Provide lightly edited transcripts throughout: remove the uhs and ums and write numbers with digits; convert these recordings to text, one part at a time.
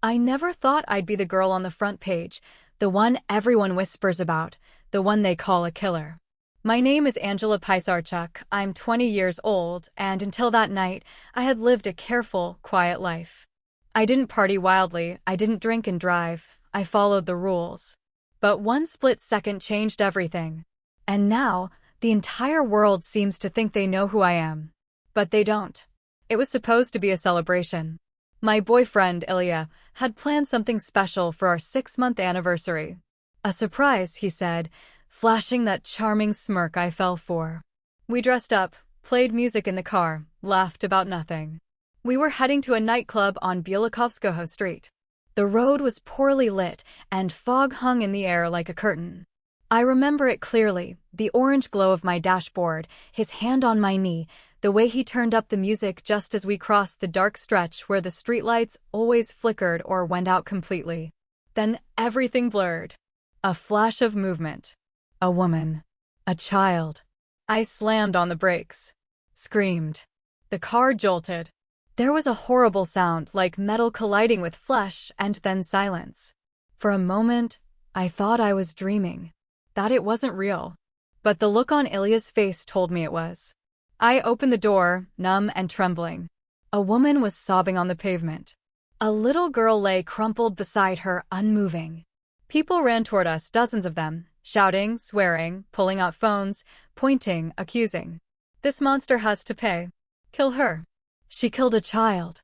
I never thought I'd be the girl on the front page, the one everyone whispers about, the one they call a killer. My name is Angela Pisarchuk. I'm 20 years old, and until that night, I had lived a careful, quiet life. I didn't party wildly, I didn't drink and drive, I followed the rules. But one split second changed everything. And now, the entire world seems to think they know who I am. But they don't. It was supposed to be a celebration. My boyfriend, Ilya, had planned something special for our 6-month anniversary. A surprise, he said, flashing that charming smirk I fell for. We dressed up, played music in the car, laughed about nothing. We were heading to a nightclub on Byelikovskoho Street. The road was poorly lit, and fog hung in the air like a curtain. I remember it clearly, the orange glow of my dashboard, his hand on my knee, the way he turned up the music just as we crossed the dark stretch where the streetlights always flickered or went out completely. Then everything blurred. A flash of movement. A woman. A child. I slammed on the brakes. Screamed. The car jolted. There was a horrible sound like metal colliding with flesh and then silence. For a moment, I thought I was dreaming. That it wasn't real. But the look on Ilya's face told me it was. I opened the door, numb and trembling. A woman was sobbing on the pavement. A little girl lay crumpled beside her, unmoving. People ran toward us, dozens of them, shouting, swearing, pulling out phones, pointing, accusing. This monster has to pay. Kill her. She killed a child.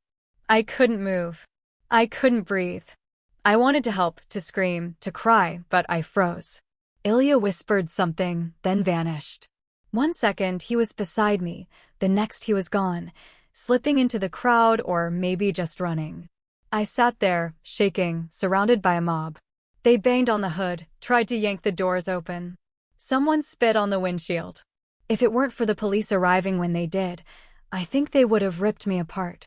I couldn't move. I couldn't breathe. I wanted to help, to scream, to cry, but I froze. Ilya whispered something, then vanished. 1 second he was beside me, the next he was gone, slipping into the crowd or maybe just running. I sat there, shaking, surrounded by a mob. They banged on the hood, tried to yank the doors open. Someone spit on the windshield. If it weren't for the police arriving when they did, I think they would have ripped me apart.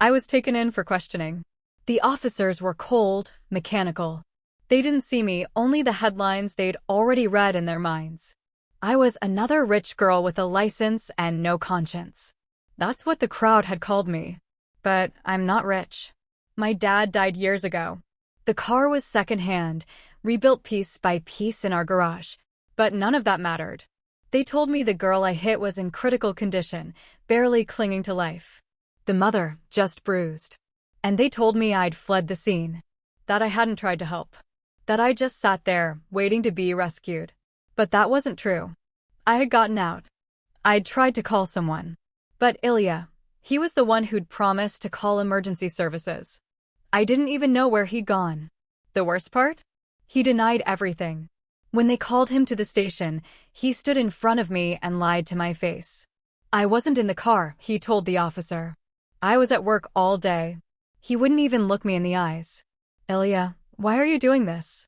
I was taken in for questioning. The officers were cold, mechanical. They didn't see me, only the headlines they'd already read in their minds. I was another rich girl with a license and no conscience. That's what the crowd had called me. But I'm not rich. My dad died years ago. The car was secondhand, rebuilt piece by piece in our garage. But none of that mattered. They told me the girl I hit was in critical condition, barely clinging to life. The mother, just bruised. And they told me I'd fled the scene. That I hadn't tried to help. That I just sat there, waiting to be rescued. But that wasn't true. I had gotten out. I'd tried to call someone. But Ilya, he was the one who'd promised to call emergency services. I didn't even know where he'd gone. The worst part? He denied everything. When they called him to the station, he stood in front of me and lied to my face. I wasn't in the car, he told the officer. I was at work all day. He wouldn't even look me in the eyes. Ilya, why are you doing this?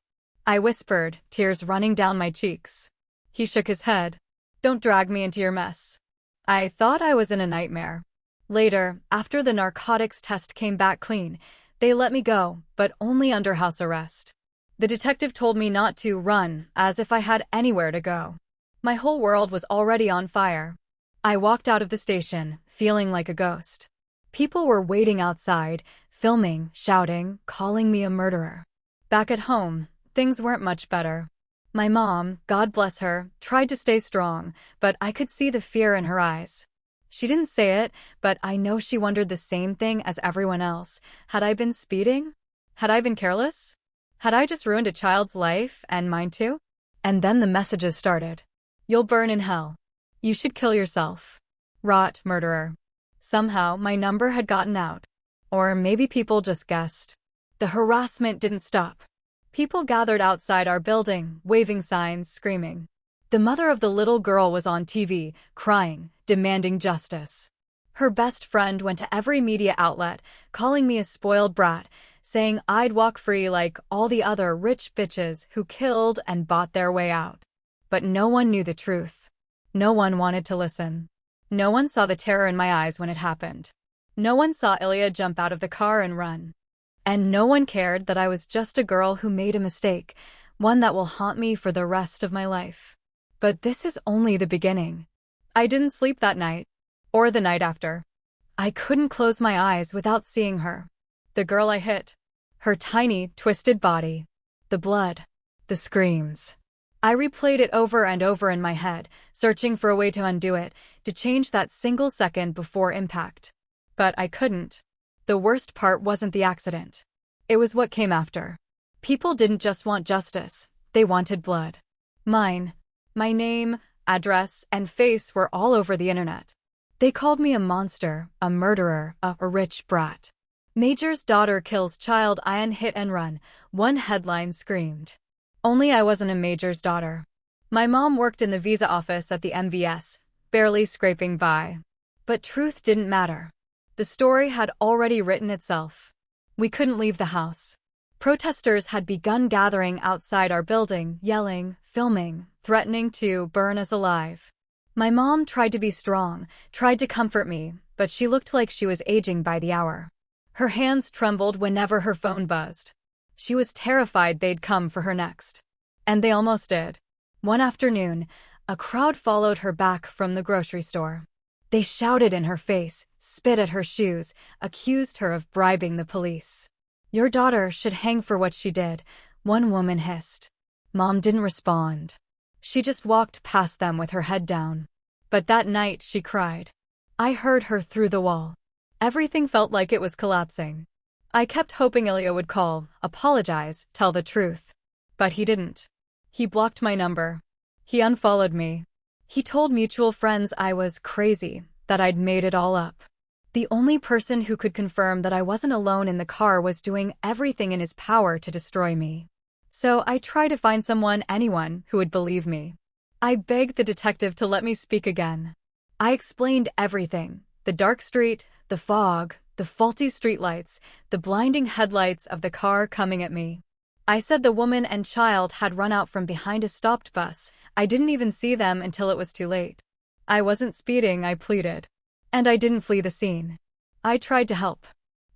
I whispered, tears running down my cheeks. He shook his head. Don't drag me into your mess. I thought I was in a nightmare. Later, after the narcotics test came back clean, they let me go, but only under house arrest. The detective told me not to run, as if I had anywhere to go. My whole world was already on fire. I walked out of the station, feeling like a ghost. People were waiting outside, filming, shouting, calling me a murderer. Back at home, things weren't much better. My mom, God bless her, tried to stay strong, but I could see the fear in her eyes. She didn't say it, but I know she wondered the same thing as everyone else. Had I been speeding? Had I been careless? Had I just ruined a child's life, and mine too? And then the messages started. You'll burn in hell. You should kill yourself. Rot, murderer. Somehow, my number had gotten out. Or maybe people just guessed. The harassment didn't stop. People gathered outside our building, waving signs, screaming. The mother of the little girl was on TV, crying, demanding justice. Her best friend went to every media outlet, calling me a spoiled brat, saying I'd walk free like all the other rich bitches who killed and bought their way out. But no one knew the truth. No one wanted to listen. No one saw the terror in my eyes when it happened. No one saw Ilya jump out of the car and run. And no one cared that I was just a girl who made a mistake, one that will haunt me for the rest of my life. But this is only the beginning. I didn't sleep that night. Or the night after. I couldn't close my eyes without seeing her. The girl I hit. Her tiny, twisted body. The blood. The screams. I replayed it over and over in my head, searching for a way to undo it, to change that single second before impact. But I couldn't. The worst part wasn't the accident. It was what came after. People didn't just want justice, they wanted blood. Mine. My name, address, and face were all over the internet. They called me a monster, a murderer, a rich brat. Major's daughter kills child in hit and run, one headline screamed. Only I wasn't a Major's daughter. My mom worked in the visa office at the MVS, barely scraping by. But truth didn't matter. The story had already written itself. We couldn't leave the house. Protesters had begun gathering outside our building, yelling, filming, threatening to burn us alive. My mom tried to be strong, tried to comfort me, but she looked like she was aging by the hour. Her hands trembled whenever her phone buzzed. She was terrified they'd come for her next. And they almost did. One afternoon, a crowd followed her back from the grocery store. They shouted in her face, spit at her shoes, accused her of bribing the police. "Your daughter should hang for what she did," one woman hissed. Mom didn't respond. She just walked past them with her head down. But that night she cried. I heard her through the wall. Everything felt like it was collapsing. I kept hoping Ilya would call, apologize, tell the truth. But he didn't. He blocked my number. He unfollowed me. He told mutual friends I was crazy, that I'd made it all up. The only person who could confirm that I wasn't alone in the car was doing everything in his power to destroy me. So I tried to find anyone who would believe me. I begged the detective to let me speak again. I explained everything. The dark street, the fog, the faulty streetlights, the blinding headlights of the car coming at me. I said the woman and child had run out from behind a stopped bus. I didn't even see them until it was too late. I wasn't speeding, I pleaded. And I didn't flee the scene. I tried to help.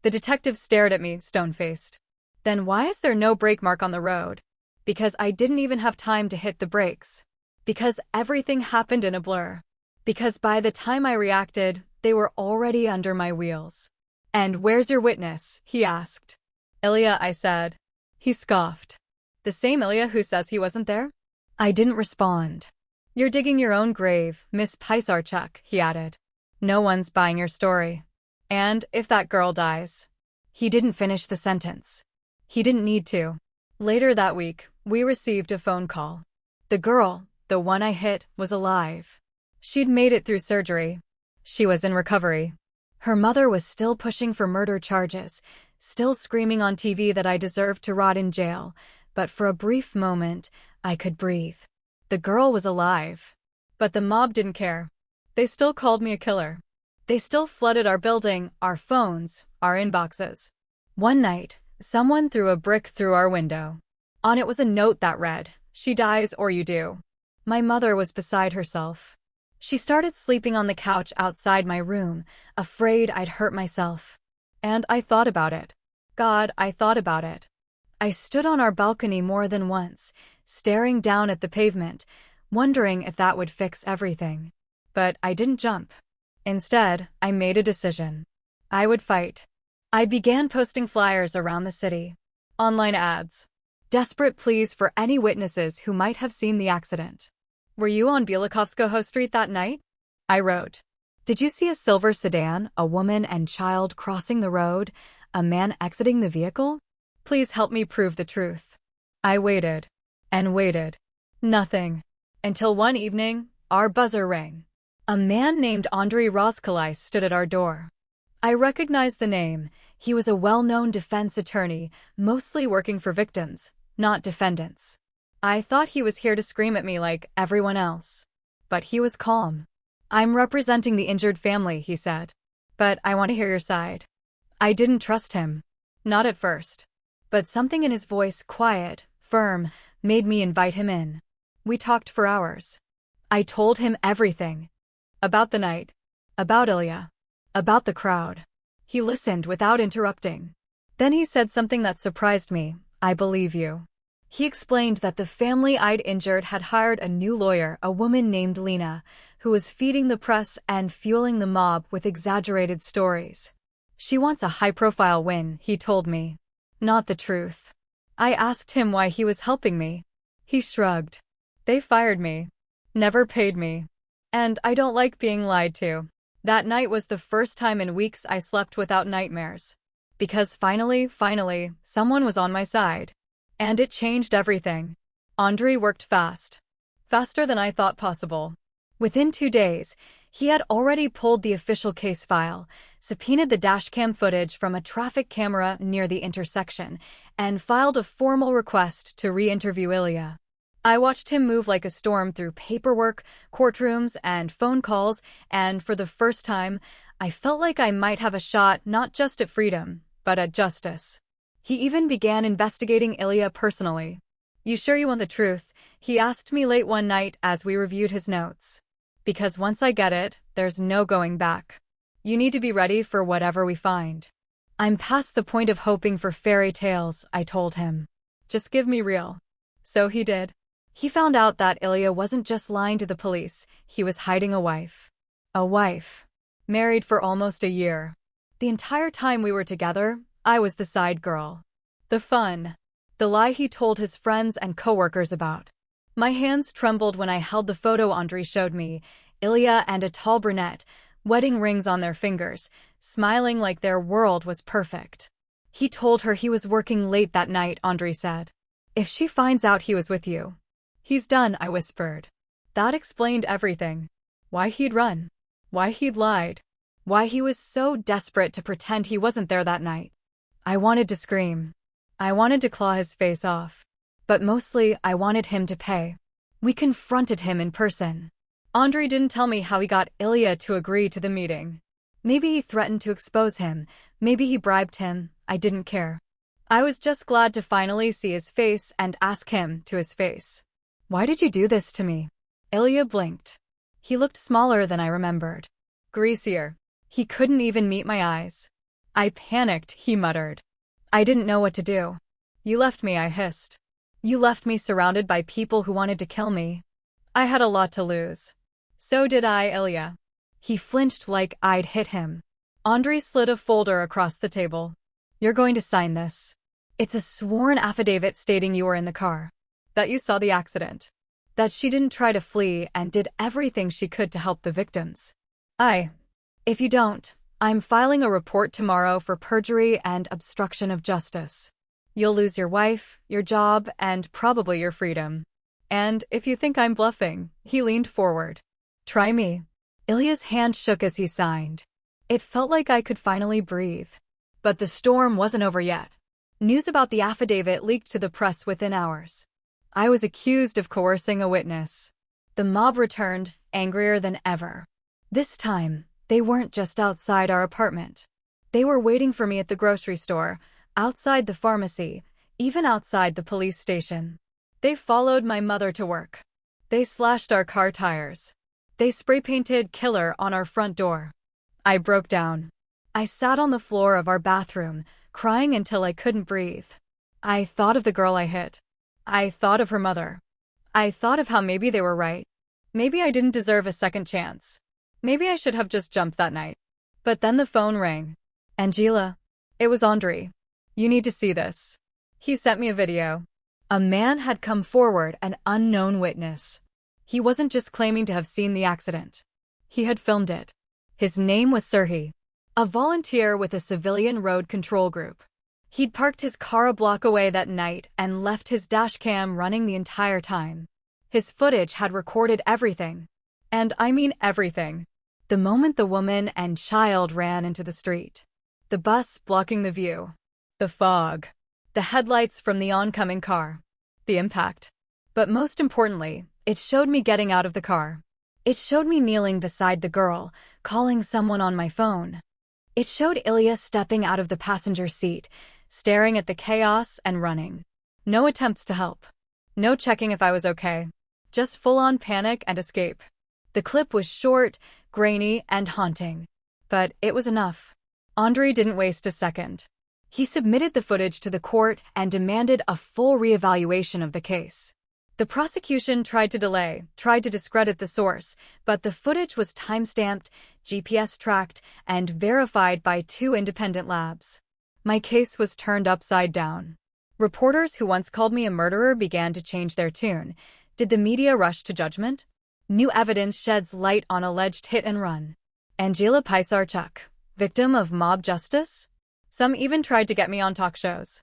The detective stared at me, stone-faced. Then why is there no brake mark on the road? Because I didn't even have time to hit the brakes. Because everything happened in a blur. Because by the time I reacted, they were already under my wheels. "And where's your witness?" he asked. "Ilya," I said. He scoffed. "The same Ilya who says he wasn't there?" I didn't respond. "You're digging your own grave, Miss Pisarchuk," he added. "No one's buying your story. And if that girl dies..." He didn't finish the sentence. He didn't need to. Later that week, we received a phone call. The girl, the one I hit, was alive. She'd made it through surgery. She was in recovery. Her mother was still pushing for murder charges, still screaming on TV that I deserved to rot in jail, but for a brief moment, I could breathe. The girl was alive. But the mob didn't care. They still called me a killer. They still flooded our building, our phones, our inboxes. One night, someone threw a brick through our window. On it was a note that read, "She dies or you do." My mother was beside herself. She started sleeping on the couch outside my room, afraid I'd hurt myself. And I thought about it. God, I thought about it. I stood on our balcony more than once, staring down at the pavement, wondering if that would fix everything. But I didn't jump. Instead, I made a decision. I would fight. I began posting flyers around the city. Online ads. Desperate pleas for any witnesses who might have seen the accident. "Were you on Bielikovskoho Street that night?" I wrote. "Did you see a silver sedan, a woman and child crossing the road, a man exiting the vehicle? Please help me prove the truth." I waited. And waited. Nothing. Until one evening, our buzzer rang. A man named Andrei Roskolai stood at our door. I recognized the name. He was a well-known defense attorney, mostly working for victims, not defendants. I thought he was here to scream at me like everyone else. But he was calm. "I'm representing the injured family," he said. "But I want to hear your side." I didn't trust him. Not at first. But something in his voice, quiet, firm, made me invite him in. We talked for hours. I told him everything. About the night. About Ilya. About the crowd. He listened without interrupting. Then he said something that surprised me. "I believe you." He explained that the family I'd injured had hired a new lawyer, a woman named Lena, who was feeding the press and fueling the mob with exaggerated stories. "She wants a high-profile win," he told me. Not the truth. I asked him why he was helping me. He shrugged. They fired me. Never paid me. And I don't like being lied to. That night was the first time in weeks I slept without nightmares. Because finally, someone was on my side. And it changed everything. Andre worked fast. Faster than I thought possible. Within 2 days, he had already pulled the official case file, subpoenaed the dashcam footage from a traffic camera near the intersection, and filed a formal request to re-interview Ilya. I watched him move like a storm through paperwork, courtrooms, and phone calls, and for the first time, I felt like I might have a shot not just at freedom, but at justice. He even began investigating Ilya personally. "You sure you want the truth?" he asked me late one night as we reviewed his notes. "Because once I get it, there's no going back. You need to be ready for whatever we find." "I'm past the point of hoping for fairy tales," I told him. "Just give me real." So he did. He found out that Ilya wasn't just lying to the police, he was hiding a wife. A wife. Married for almost a year. The entire time we were together, I was the side girl. The fun. The lie he told his friends and coworkers about. My hands trembled when I held the photo Andre showed me, Ilya and a tall brunette, wedding rings on their fingers, smiling like their world was perfect. "He told her he was working late that night," Andre said. "If she finds out he was with you." "He's done," I whispered. That explained everything. Why he'd run. Why he'd lied. Why he was so desperate to pretend he wasn't there that night. I wanted to scream. I wanted to claw his face off. But mostly, I wanted him to pay. We confronted him in person. Andre didn't tell me how he got Ilya to agree to the meeting. Maybe he threatened to expose him. Maybe he bribed him. I didn't care. I was just glad to finally see his face and ask him to his face. "Why did you do this to me?" Ilya blinked. He looked smaller than I remembered. Greasier. He couldn't even meet my eyes. "I panicked," he muttered. "I didn't know what to do." "You left me," I hissed. "You left me surrounded by people who wanted to kill me." I had a lot to lose. So did I, Ilya. He flinched like I'd hit him. Andre slid a folder across the table. "You're going to sign this. It's a sworn affidavit stating you were in the car. That you saw the accident. That she didn't try to flee and did everything she could to help the victims. If you don't, I'm filing a report tomorrow for perjury and obstruction of justice. You'll lose your wife, your job, and probably your freedom. And if you think I'm bluffing," he leaned forward. "Try me." Ilya's hand shook as he signed. It felt like I could finally breathe. But the storm wasn't over yet. News about the affidavit leaked to the press within hours. I was accused of coercing a witness. The mob returned, angrier than ever. This time, they weren't just outside our apartment. They were waiting for me at the grocery store, outside the pharmacy, even outside the police station. They followed my mother to work. They slashed our car tires. They spray-painted "Killer" on our front door. I broke down. I sat on the floor of our bathroom, crying until I couldn't breathe. I thought of the girl I hit. I thought of her mother. I thought of how maybe they were right. Maybe I didn't deserve a second chance. Maybe I should have just jumped that night. But then the phone rang. "Angela." It was Andre. "You need to see this." He sent me a video. A man had come forward, an unknown witness. He wasn't just claiming to have seen the accident. He had filmed it. His name was Serhiy, a volunteer with a civilian road control group. He'd parked his car a block away that night and left his dashcam running the entire time. His footage had recorded everything. And I mean everything. The moment the woman and child ran into the street. The bus blocking the view. The fog. The headlights from the oncoming car. The impact. But most importantly, it showed me getting out of the car. It showed me kneeling beside the girl, calling someone on my phone. It showed Ilya stepping out of the passenger seat, staring at the chaos and running. No attempts to help. No checking if I was okay. Just full-on panic and escape. The clip was short, grainy, and haunting. But it was enough. Andre didn't waste a second. He submitted the footage to the court and demanded a full reevaluation of the case. The prosecution tried to delay, tried to discredit the source, but the footage was time-stamped, GPS-tracked, and verified by 2 independent labs. My case was turned upside down. Reporters who once called me a murderer began to change their tune. Did the media rush to judgment? New evidence sheds light on alleged hit and run. Angela Pisarchuk, victim of mob justice? Some even tried to get me on talk shows.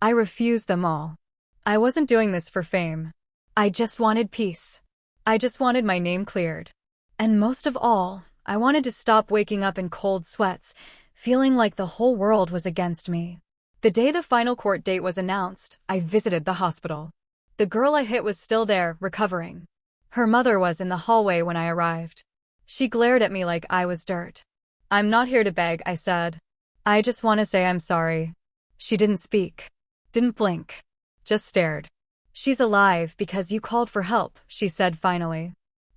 I refused them all. I wasn't doing this for fame. I just wanted peace. I just wanted my name cleared. And most of all, I wanted to stop waking up in cold sweats, feeling like the whole world was against me. The day the final court date was announced, I visited the hospital. The girl I hit was still there, recovering. Her mother was in the hallway when I arrived. She glared at me like I was dirt. "I'm not here to beg," I said. "I just want to say I'm sorry." She didn't speak. Didn't blink. Just stared. "She's alive because you called for help," she said finally.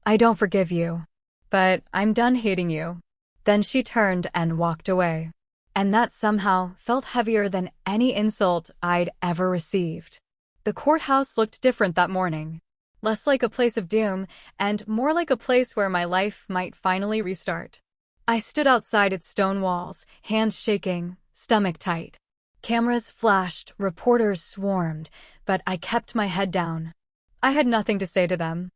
"I don't forgive you. But I'm done hating you." Then she turned and walked away. And that somehow felt heavier than any insult I'd ever received. The courthouse looked different that morning. Less like a place of doom, and more like a place where my life might finally restart. I stood outside its stone walls, hands shaking, stomach tight. Cameras flashed, reporters swarmed, but I kept my head down. I had nothing to say to them.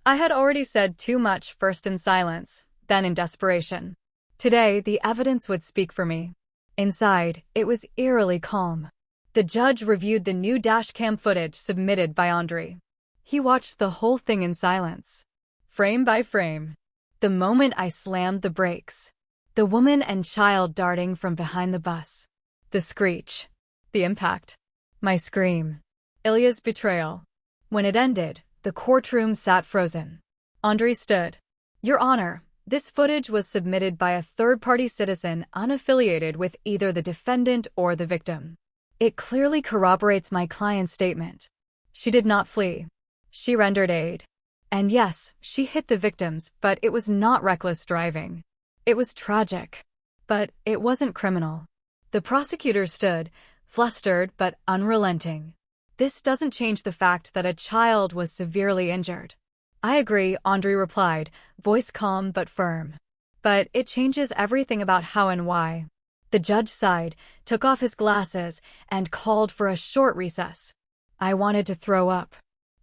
I had already said too much, first in silence, then in desperation. Today, the evidence would speak for me. Inside, it was eerily calm. The judge reviewed the new dashcam footage submitted by Andre. He watched the whole thing in silence, frame by frame. The moment I slammed the brakes, the woman and child darting from behind the bus, the screech, the impact, my scream, Ilya's betrayal. When it ended, the courtroom sat frozen. Andre stood. "Your Honor, this footage was submitted by a third-party citizen unaffiliated with either the defendant or the victim. It clearly corroborates my client's statement. She did not flee. She rendered aid. And yes, she hit the victims, but it was not reckless driving. It was tragic. But it wasn't criminal." The prosecutor stood, flustered but unrelenting. "This doesn't change the fact that a child was severely injured." "I agree," Andre replied, voice calm but firm. "But it changes everything about how and why." The judge sighed, took off his glasses, and called for a short recess. I wanted to throw up.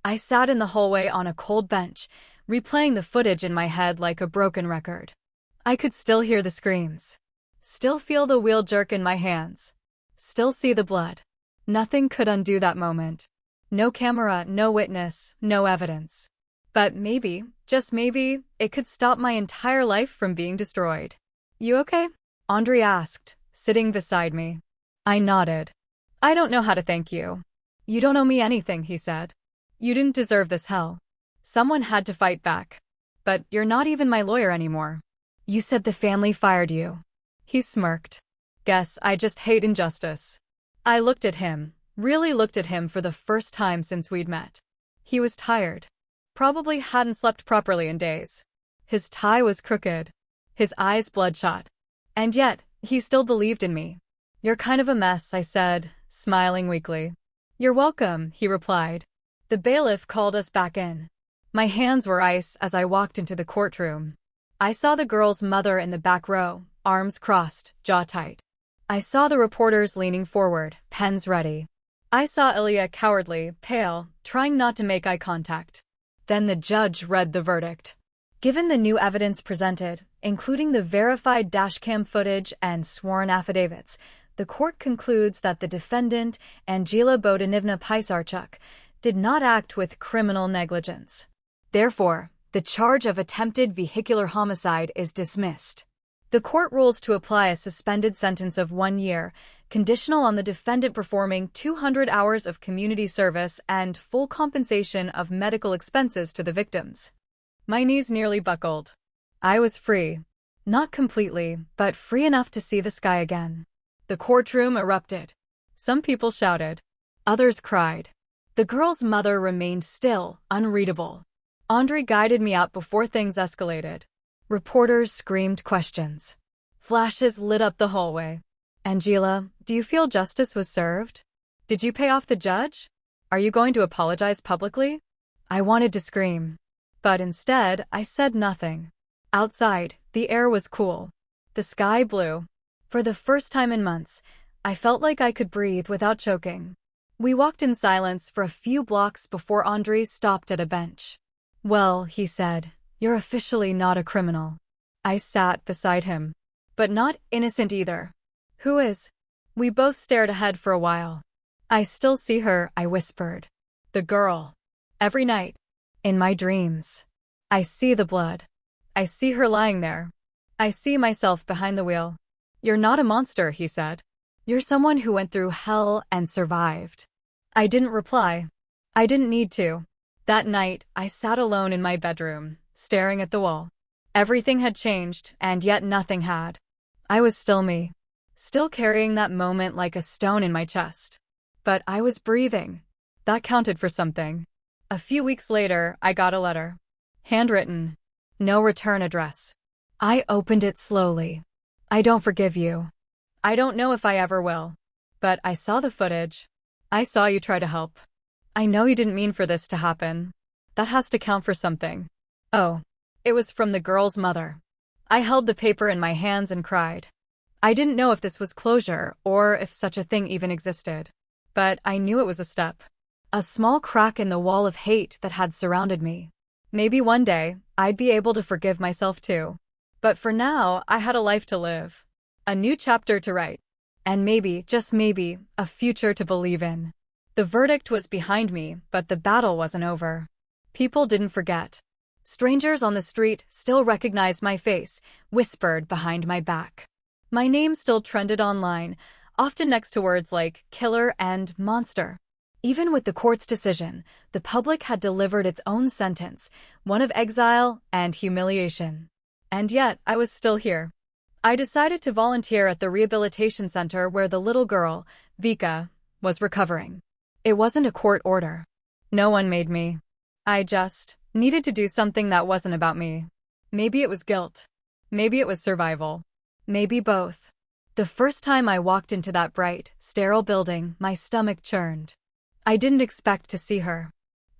I sat in the hallway on a cold bench, replaying the footage in my head like a broken record. I could still hear the screams. Still feel the wheel jerk in my hands. Still see the blood. Nothing could undo that moment. No camera, no witness, no evidence. But maybe, just maybe, it could stop my entire life from being destroyed. "You okay?" Andre asked, sitting beside me. I nodded. "I don't know how to thank you." "You don't owe me anything," he said. "You didn't deserve this hell. Someone had to fight back. But you're not even my lawyer anymore. You said the family fired you." He smirked. "Guess I just hate injustice." I looked at him, really looked at him for the first time since we'd met. He was tired. Probably hadn't slept properly in days. His tie was crooked. His eyes bloodshot. And yet, he still believed in me. "You're kind of a mess," I said, smiling weakly. "You're welcome," he replied. The bailiff called us back in. My hands were ice as I walked into the courtroom. I saw the girl's mother in the back row, arms crossed, jaw tight. I saw the reporters leaning forward, pens ready. I saw Ilya cowardly, pale, trying not to make eye contact. Then the judge read the verdict. Given the new evidence presented, including the verified dashcam footage and sworn affidavits, the court concludes that the defendant, Angela Bodanivna Pisarchuk, did not act with criminal negligence. Therefore, the charge of attempted vehicular homicide is dismissed. The court rules to apply a suspended sentence of 1 year, conditional on the defendant performing 200 hours of community service and full compensation of medical expenses to the victims. My knees nearly buckled. I was free. Not completely, but free enough to see the sky again. The courtroom erupted. Some people shouted. Others cried. The girl's mother remained still, unreadable. Andre guided me out before things escalated. Reporters screamed questions. Flashes lit up the hallway. "Angela, do you feel justice was served? Did you pay off the judge? Are you going to apologize publicly?" I wanted to scream. But instead, I said nothing. Outside, the air was cool. The sky blue. For the first time in months, I felt like I could breathe without choking. We walked in silence for a few blocks before Andre stopped at a bench. "Well," he said, "you're officially not a criminal." I sat beside him. "But not innocent either." "Who is?" We both stared ahead for a while. "I still see her," I whispered. "The girl. Every night. In my dreams. I see the blood. I see her lying there. I see myself behind the wheel." "You're not a monster," he said. "You're someone who went through hell and survived." I didn't reply. I didn't need to. That night, I sat alone in my bedroom, staring at the wall. Everything had changed, and yet nothing had. I was still me. Still carrying that moment like a stone in my chest. But I was breathing. That counted for something. A few weeks later, I got a letter. Handwritten. No return address. I opened it slowly. "I don't forgive you. I don't know if I ever will. But I saw the footage. I saw you try to help. I know you didn't mean for this to happen. That has to count for something." Oh, it was from the girl's mother. I held the paper in my hands and cried. I didn't know if this was closure or if such a thing even existed. But I knew it was a step. A small crack in the wall of hate that had surrounded me. Maybe one day, I'd be able to forgive myself too. But for now, I had a life to live. A new chapter to write. And maybe, just maybe, a future to believe in. The verdict was behind me, but the battle wasn't over. People didn't forget. Strangers on the street still recognized my face, whispered behind my back. My name still trended online, often next to words like killer and monster. Even with the court's decision, the public had delivered its own sentence, one of exile and humiliation. And yet, I was still here. I decided to volunteer at the rehabilitation center where the little girl, Vika, was recovering. It wasn't a court order. No one made me. I just needed to do something that wasn't about me. Maybe it was guilt. Maybe it was survival. Maybe both. The first time I walked into that bright, sterile building, my stomach churned. I didn't expect to see her.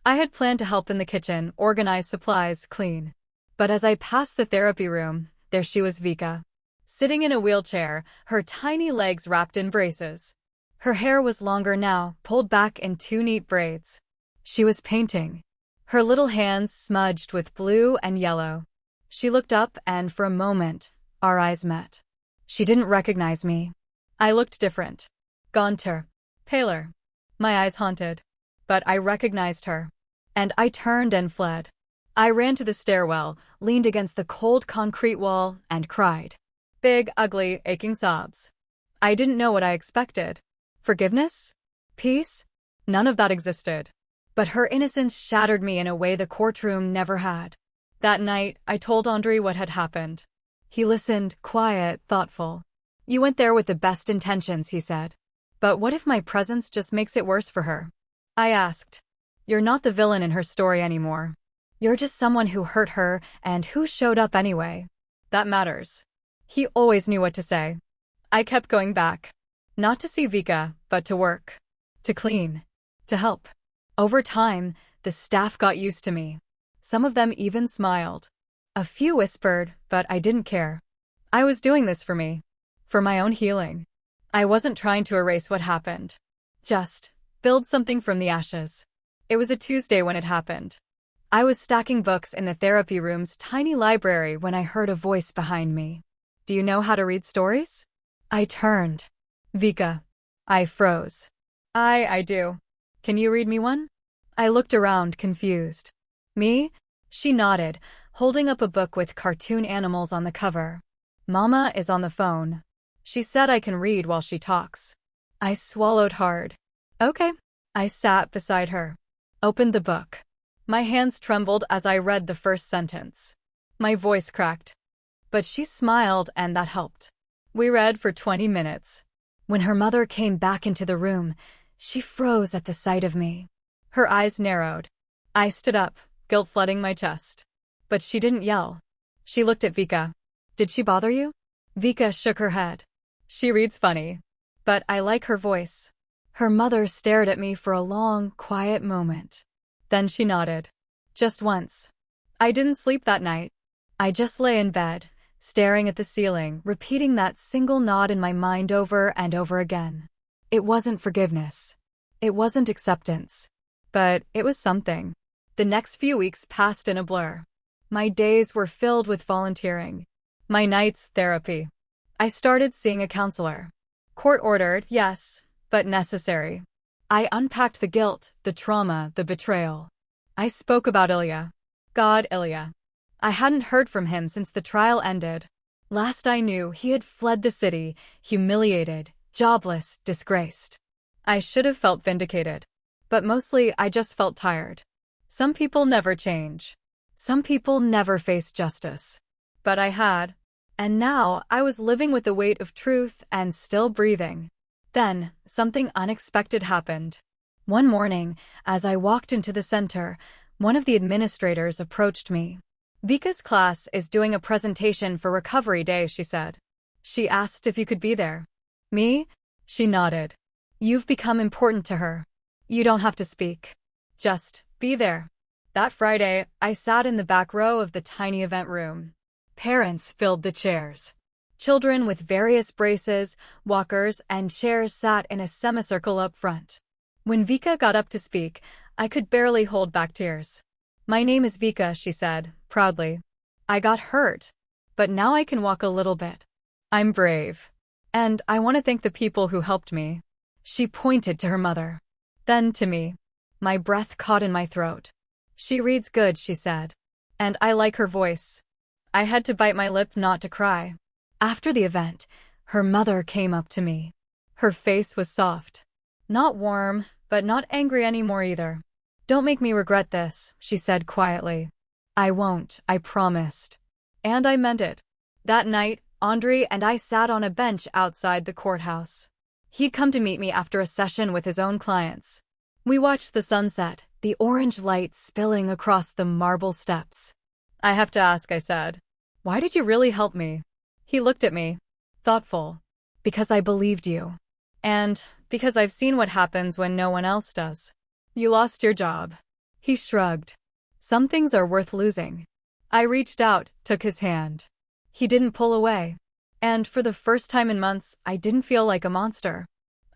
I had planned to help in the kitchen, organize supplies, clean. But as I passed the therapy room, there she was, Vika. Sitting in a wheelchair, her tiny legs wrapped in braces. Her hair was longer now, pulled back in two neat braids. She was painting. Her little hands smudged with blue and yellow. She looked up and for a moment, our eyes met. She didn't recognize me. I looked different. Gaunter. Paler. My eyes haunted. But I recognized her. And I turned and fled. I ran to the stairwell, leaned against the cold concrete wall, and cried. Big, ugly, aching sobs. I didn't know what I expected. Forgiveness? Peace? None of that existed. But her innocence shattered me in a way the courtroom never had. That night, I told Andre what had happened. He listened, quiet, thoughtful. "You went there with the best intentions," he said. "But what if my presence just makes it worse for her?" I asked. "You're not the villain in her story anymore. You're just someone who hurt her and who showed up anyway. That matters." He always knew what to say. I kept going back. Not to see Vika, but to work. To clean. To help. Over time, the staff got used to me. Some of them even smiled. A few whispered, but I didn't care. I was doing this for me. For my own healing. I wasn't trying to erase what happened. Just build something from the ashes. It was a Tuesday when it happened. I was stacking books in the therapy room's tiny library when I heard a voice behind me. "Do you know how to read stories?" I turned. "Vika." I froze. I do. Can you read me one?" I looked around, confused. "Me?" She nodded, holding up a book with cartoon animals on the cover. "Mama is on the phone. She said I can read while she talks." I swallowed hard. "Okay." I sat beside her. Opened the book. My hands trembled as I read the first sentence. My voice cracked. But she smiled, and that helped. We read for 20 minutes. When her mother came back into the room, she froze at the sight of me. Her eyes narrowed. I stood up, guilt flooding my chest. But she didn't yell. She looked at Vika. "Did she bother you?" Vika shook her head. "She reads funny. But I like her voice." Her mother stared at me for a long, quiet moment. Then she nodded. "Just once." I didn't sleep that night. I just lay in bed, staring at the ceiling, repeating that single nod in my mind over and over again. It wasn't forgiveness. It wasn't acceptance. But it was something. The next few weeks passed in a blur. My days were filled with volunteering. My nights, therapy. I started seeing a counselor. Court-ordered, yes, but necessary. I unpacked the guilt, the trauma, the betrayal. I spoke about Ilya. God, Ilya. I hadn't heard from him since the trial ended. Last I knew, he had fled the city, humiliated, jobless, disgraced. I should have felt vindicated. But mostly, I just felt tired. Some people never change. Some people never face justice. But I had. And now, I was living with the weight of truth and still breathing. Then, something unexpected happened. One morning, as I walked into the center, one of the administrators approached me. Vika's class is doing a presentation for Recovery Day, she said. She asked if you could be there. Me? She nodded. You've become important to her. You don't have to speak. Just be there. That Friday, I sat in the back row of the tiny event room. Parents filled the chairs. Children with various braces, walkers, and chairs sat in a semicircle up front. When Vika got up to speak, I could barely hold back tears. My name is Vika, she said, proudly. I got hurt, but now I can walk a little bit. I'm brave. And I want to thank the people who helped me. She pointed to her mother. Then to me. My breath caught in my throat. She reads good, she said. And I like her voice. I had to bite my lip not to cry. After the event, her mother came up to me. Her face was soft. Not warm, but not angry anymore either. Don't make me regret this, she said quietly. I won't, I promised. And I meant it. That night, Andrei and I sat on a bench outside the courthouse. He'd come to meet me after a session with his own clients. We watched the sunset, the orange light spilling across the marble steps. I have to ask, I said. Why did you really help me? He looked at me, thoughtful. Because I believed you. And because I've seen what happens when no one else does. You lost your job. He shrugged. Some things are worth losing. I reached out, took his hand. He didn't pull away. And for the first time in months, I didn't feel like a monster.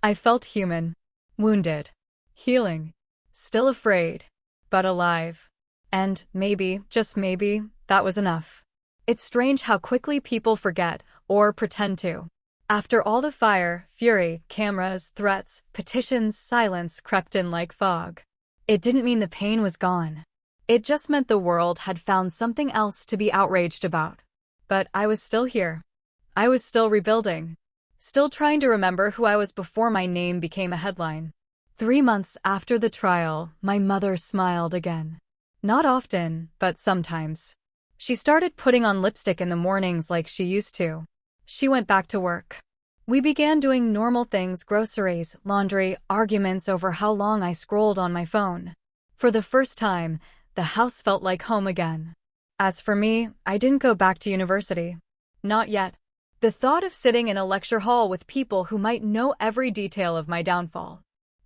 I felt human. Wounded. Healing. Still afraid. But alive. And maybe, just maybe, that was enough. It's strange how quickly people forget, or pretend to. After all the fire, fury, cameras, threats, petitions, silence crept in like fog. It didn't mean the pain was gone. It just meant the world had found something else to be outraged about. But I was still here. I was still rebuilding. Still trying to remember who I was before my name became a headline. 3 months after the trial, my mother smiled again. Not often, but sometimes. She started putting on lipstick in the mornings like she used to. She went back to work. We began doing normal things: groceries, laundry, arguments over how long I scrolled on my phone. For the first time, the house felt like home again. As for me, I didn't go back to university. Not yet. The thought of sitting in a lecture hall with people who might know every detail of my downfall.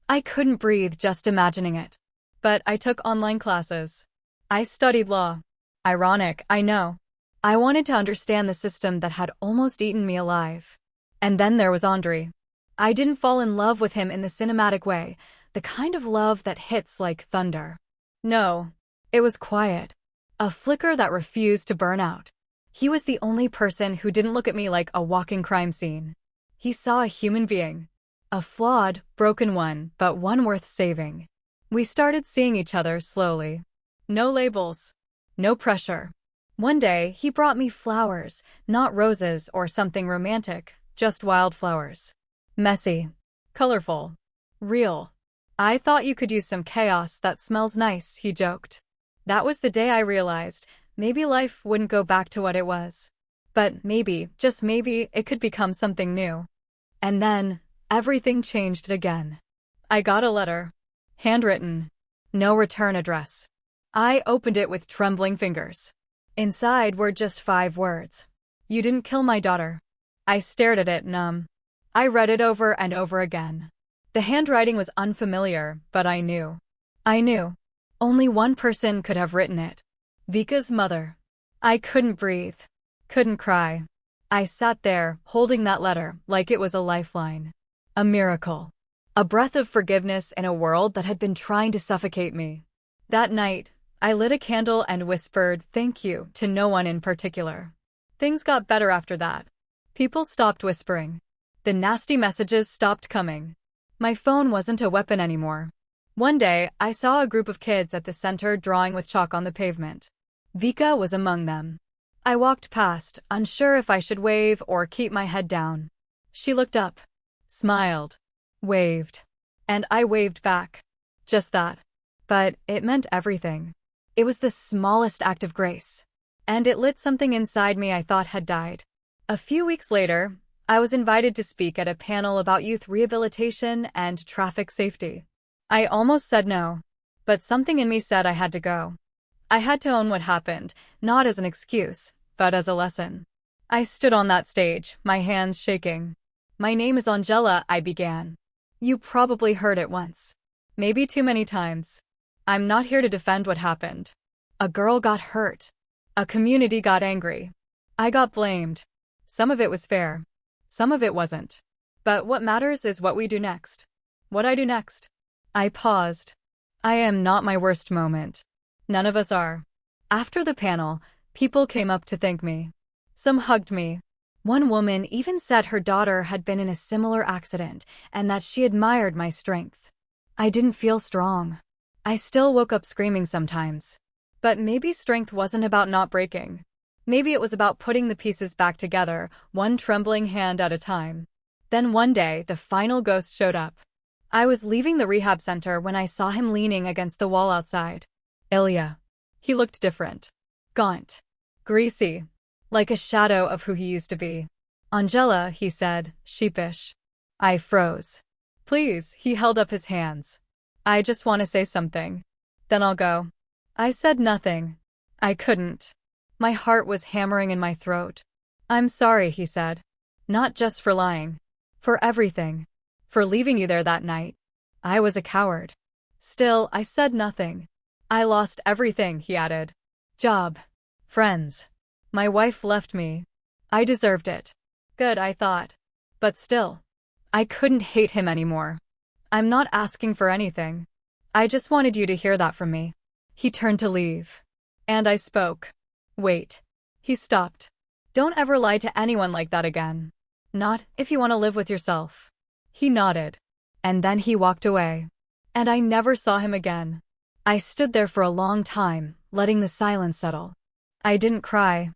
I couldn't breathe just imagining it. But I took online classes. I studied law. Ironic, I know. I wanted to understand the system that had almost eaten me alive. And then there was Andrei. I didn't fall in love with him in the cinematic way, the kind of love that hits like thunder. No, it was quiet. A flicker that refused to burn out. He was the only person who didn't look at me like a walking crime scene. He saw a human being. A flawed, broken one, but one worth saving. We started seeing each other slowly. No labels. No pressure. One day, he brought me flowers, not roses or something romantic, just wildflowers. Messy. Colorful. Real. I thought you could use some chaos that smells nice, he joked. That was the day I realized, maybe life wouldn't go back to what it was. But maybe, just maybe, it could become something new. And then, everything changed again. I got a letter. Handwritten. No return address. I opened it with trembling fingers. Inside were just 5 words. You didn't kill my daughter. I stared at it, numb. I read it over and over again. The handwriting was unfamiliar, but I knew. I knew. Only one person could have written it. Vika's mother. I couldn't breathe. Couldn't cry. I sat there, holding that letter like it was a lifeline. A miracle. A breath of forgiveness in a world that had been trying to suffocate me. That night, I lit a candle and whispered thank you to no one in particular. Things got better after that. People stopped whispering. The nasty messages stopped coming. My phone wasn't a weapon anymore. One day, I saw a group of kids at the center drawing with chalk on the pavement. Vika was among them. I walked past, unsure if I should wave or keep my head down. She looked up, smiled, waved, and I waved back. Just that. But it meant everything. It was the smallest act of grace. And it lit something inside me I thought had died. A few weeks later, I was invited to speak at a panel about youth rehabilitation and traffic safety. I almost said no, but something in me said I had to go. I had to own what happened, not as an excuse, but as a lesson. I stood on that stage, my hands shaking. My name is Angela, I began. You probably heard it once. Maybe too many times. I'm not here to defend what happened. A girl got hurt. A community got angry. I got blamed. Some of it was fair. Some of it wasn't. But what matters is what we do next. What I do next. I paused. I am not my worst moment. None of us are. After the panel, people came up to thank me. Some hugged me. One woman even said her daughter had been in a similar accident and that she admired my strength. I didn't feel strong. I still woke up screaming sometimes. But maybe strength wasn't about not breaking. Maybe it was about putting the pieces back together, one trembling hand at a time. Then one day, the final ghost showed up. I was leaving the rehab center when I saw him leaning against the wall outside. Ilya. He looked different. Gaunt. Greasy. Like a shadow of who he used to be. Angela, he said, sheepish. I froze. Please, he held up his hands. I just want to say something. Then I'll go. I said nothing. I couldn't. My heart was hammering in my throat. I'm sorry, he said. Not just for lying. For everything. For leaving you there that night. I was a coward. Still, I said nothing. I lost everything, he added. Job. Friends. My wife left me. I deserved it. Good, I thought. But still. I couldn't hate him anymore. I'm not asking for anything. I just wanted you to hear that from me. He turned to leave. And I spoke. Wait. He stopped. Don't ever lie to anyone like that again. Not if you want to live with yourself. He nodded. And then he walked away. And I never saw him again. I stood there for a long time, letting the silence settle. I didn't cry.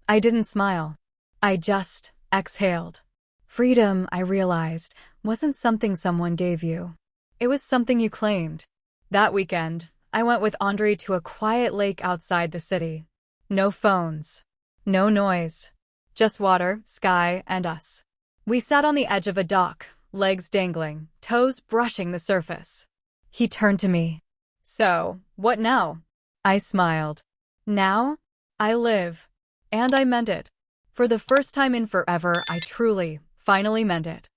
I didn't smile. I just exhaled. Freedom, I realized, wasn't something someone gave you. It was something you claimed. That weekend, I went with Andre to a quiet lake outside the city. No phones. No noise. Just water, sky, and us. We sat on the edge of a dock, legs dangling, toes brushing the surface. He turned to me. So, what now? I smiled. Now? I live. And I meant it. For the first time in forever, I truly, finally meant it.